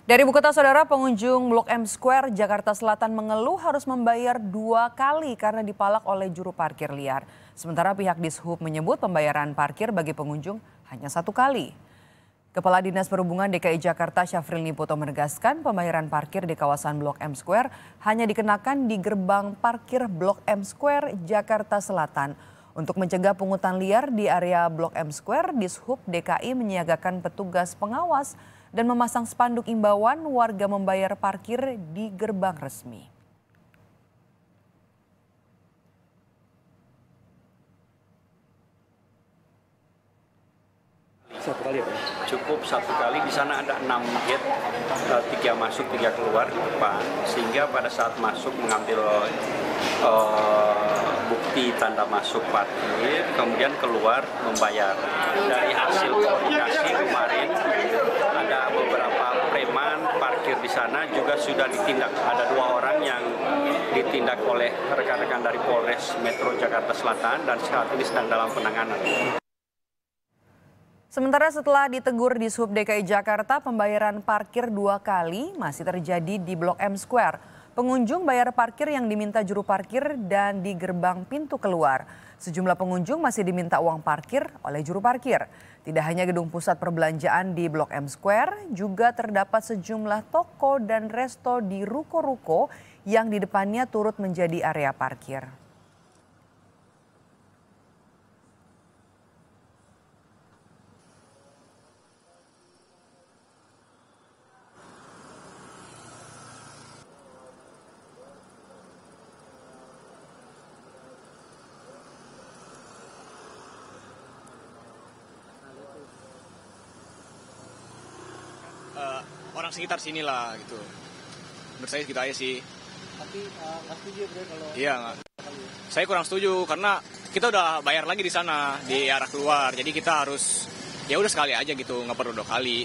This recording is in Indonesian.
Dari Ibu Kota, Saudara, pengunjung Blok M Square, Jakarta Selatan mengeluh harus membayar 2 kali karena dipalak oleh juru parkir liar. Sementara pihak Dishub menyebut pembayaran parkir bagi pengunjung hanya 1 kali. Kepala Dinas Perhubungan DKI Jakarta Syafril Liputo menegaskan pembayaran parkir di kawasan Blok M Square hanya dikenakan di gerbang parkir Blok M Square, Jakarta Selatan. Untuk mencegah pungutan liar di area Blok M Square, Dishub DKI menyiagakan petugas pengawas dan memasang spanduk imbauan warga membayar parkir di gerbang resmi. Satu kali ya? Cukup 1 kali. Di sana ada 6 gate, 3 masuk 3 keluar di depan, sehingga pada saat masuk mengambil bukti tanda masuk parkir, kemudian keluar membayar. Dari hasil komunikasi kemarin ada beberapa preman parkir di sana juga sudah ditindak. Ada 2 orang yang ditindak oleh rekan-rekan dari Polres Metro Jakarta Selatan dan saat ini sedang dalam penanganan. Sementara setelah ditegur Dishub DKI Jakarta, pembayaran parkir 2 kali masih terjadi di Blok M Square. Pengunjung bayar parkir yang diminta juru parkir dan di gerbang pintu keluar. Sejumlah pengunjung masih diminta uang parkir oleh juru parkir. Tidak hanya gedung pusat perbelanjaan di Blok M Square, juga terdapat sejumlah toko dan resto di ruko-ruko yang di depannya turut menjadi area parkir. Orang sekitar sini lah gitu. Menurut saya gitu aja sih. Tapi nggak setuju ya kalau... Iya, saya kurang setuju karena kita udah bayar lagi di sana di arah keluar. Jadi kita harus ya udah sekali aja gitu, nggak perlu 2 kali.